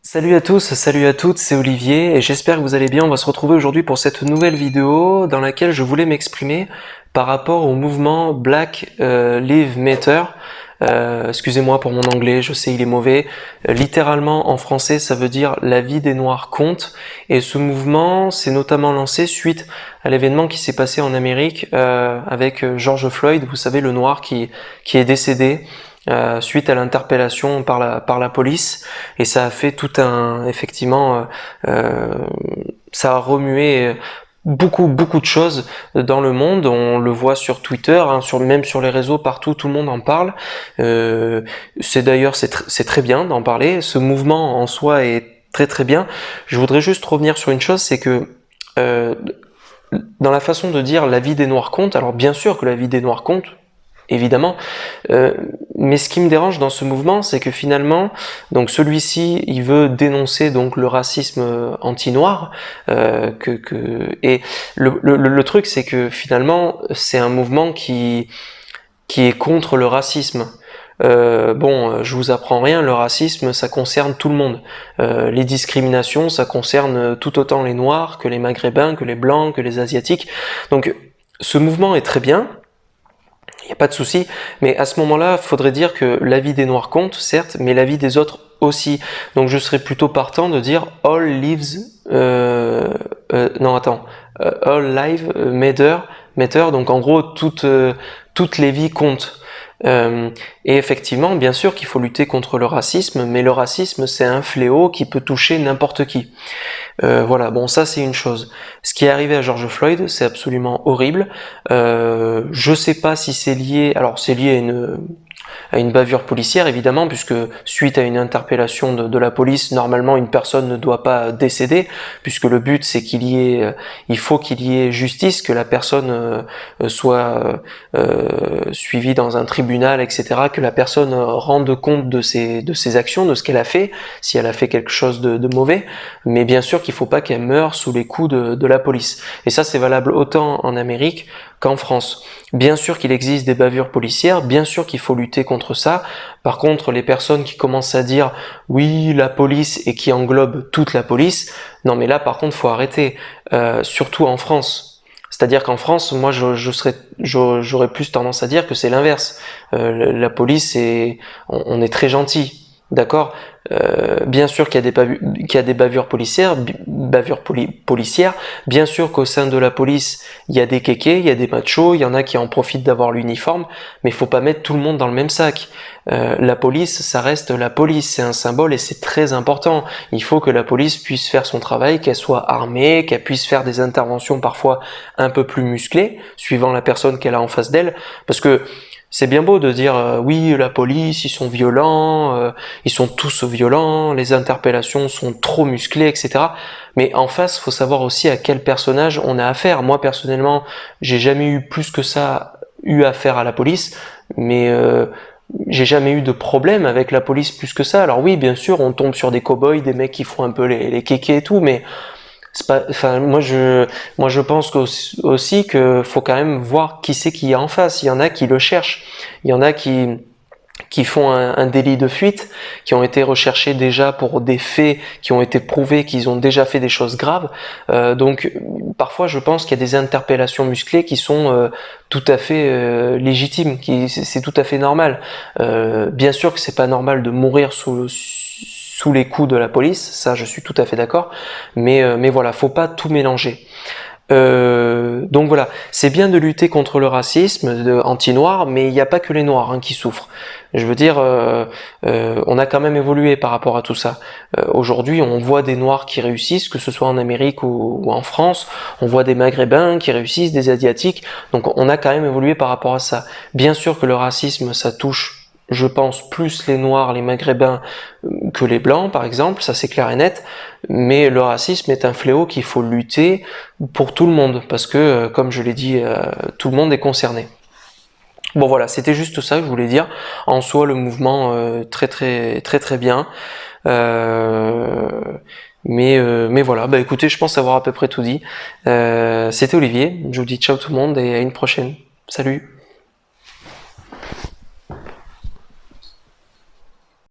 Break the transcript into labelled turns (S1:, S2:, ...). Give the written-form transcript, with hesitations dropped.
S1: Salut à tous, salut à toutes, c'est Olivier et j'espère que vous allez bien. On va se retrouver aujourd'hui pour cette nouvelle vidéo dans laquelle je voulais m'exprimer par rapport au mouvement Black Lives Matter. Excusez-moi pour mon anglais, je sais il est mauvais. Littéralement en français ça veut dire la vie des Noirs compte, et ce mouvement s'est notamment lancé suite à l'événement qui s'est passé en Amérique avec George Floyd, vous savez, le Noir qui est décédé suite à l'interpellation par la police, et ça a fait tout un, effectivement, ça a remué beaucoup de choses dans le monde. On le voit sur Twitter, hein, même sur les réseaux, partout, tout le monde en parle. C'est très bien d'en parler. Ce mouvement en soi est très bien. Je voudrais juste revenir sur une chose, c'est que dans la façon de dire la vie des Noirs compte, alors bien sûr que la vie des Noirs compte, évidemment, mais ce qui me dérange dans ce mouvement, c'est que finalement, donc celui-ci, il veut dénoncer donc le racisme anti-noir, et le truc, c'est que finalement, c'est un mouvement qui est contre le racisme. Je vous apprends rien, le racisme, ça concerne tout le monde. Les discriminations, ça concerne tout autant les Noirs que les Maghrébins, que les Blancs, que les Asiatiques. Donc, ce mouvement est très bien. Il n'y a pas de souci, mais à ce moment-là, il faudrait dire que la vie des Noirs compte, certes, mais la vie des autres aussi. Donc je serais plutôt partant de dire all lives, all lives matter, donc en gros toutes les vies comptent. Et effectivement, bien sûr qu'il faut lutter contre le racisme, mais le racisme c'est un fléau qui peut toucher n'importe qui. Voilà, bon, ça c'est une chose. Ce qui est arrivé à George Floyd, c'est absolument horrible. Je sais pas si c'est lié, alors c'est lié à une bavure policière évidemment, puisque suite à une interpellation de la police, normalement une personne ne doit pas décéder, puisque le but c'est il faut qu'il y ait justice, que la personne soit suivie dans un tribunal, etc., que la personne rende compte de ses actions, de ce qu'elle a fait, si elle a fait quelque chose de mauvais, mais bien sûr qu'il faut pas qu'elle meure sous les coups de la police. Et ça c'est valable autant en Amérique qu'en France. Bien sûr qu'il existe des bavures policières, bien sûr qu'il faut lutter contre ça. Par contre, les personnes qui commencent à dire oui, la police, et qui englobent toute la police, non mais là par contre faut arrêter, surtout en France. C'est-à-dire qu'en France, moi j'aurais plus tendance à dire que c'est l'inverse. La police, on est très gentil. D'accord, bien sûr qu'il y a des bavures policières, bien sûr qu'au sein de la police, il y a des kékés, il y a des machos, il y en a qui en profitent d'avoir l'uniforme, mais il faut pas mettre tout le monde dans le même sac. La police, ça reste la police, c'est un symbole et c'est très important. Il faut que la police puisse faire son travail, qu'elle soit armée, qu'elle puisse faire des interventions parfois un peu plus musclées, suivant la personne qu'elle a en face d'elle, parce que c'est bien beau de dire oui, la police, ils sont violents, ils sont tous violents, les interpellations sont trop musclées, etc. Mais en face, faut savoir aussi à quel personnage on a affaire. Moi, personnellement, j'ai jamais eu plus que ça affaire à la police, mais j'ai jamais eu de problème avec la police plus que ça. Alors oui, bien sûr, on tombe sur des cow-boys, des mecs qui font un peu les kékés et tout, mais c'est pas, enfin, moi je pense aussi que faut quand même voir qui c'est qu'il y a en face. Il y en a qui le cherchent. Il y en a qui font un délit de fuite, qui ont été recherchés déjà pour des faits qui ont été prouvés, qu'ils ont déjà fait des choses graves. Donc parfois je pense qu'il y a des interpellations musclées qui sont tout à fait légitimes, c'est tout à fait normal. Bien sûr que c'est pas normal de mourir sous les coups de la police, ça je suis tout à fait d'accord, mais voilà, faut pas tout mélanger. Donc voilà, c'est bien de lutter contre le racisme anti-noir, mais il n'y a pas que les noirs qui souffrent. Je veux dire, on a quand même évolué par rapport à tout ça. Aujourd'hui, on voit des noirs qui réussissent, que ce soit en Amérique ou en France, on voit des maghrébins qui réussissent, des asiatiques, donc on a quand même évolué par rapport à ça. Bien sûr que le racisme, ça touche, je pense, plus les noirs, les maghrébins que les blancs par exemple, ça c'est clair et net, mais le racisme est un fléau qu'il faut lutter pour tout le monde, parce que comme je l'ai dit, tout le monde est concerné. Bon voilà, c'était juste ça que je voulais dire. En soi, le mouvement très bien. Mais voilà, bah écoutez, je pense avoir à peu près tout dit. C'était Olivier, je vous dis ciao tout le monde et à une prochaine. Salut!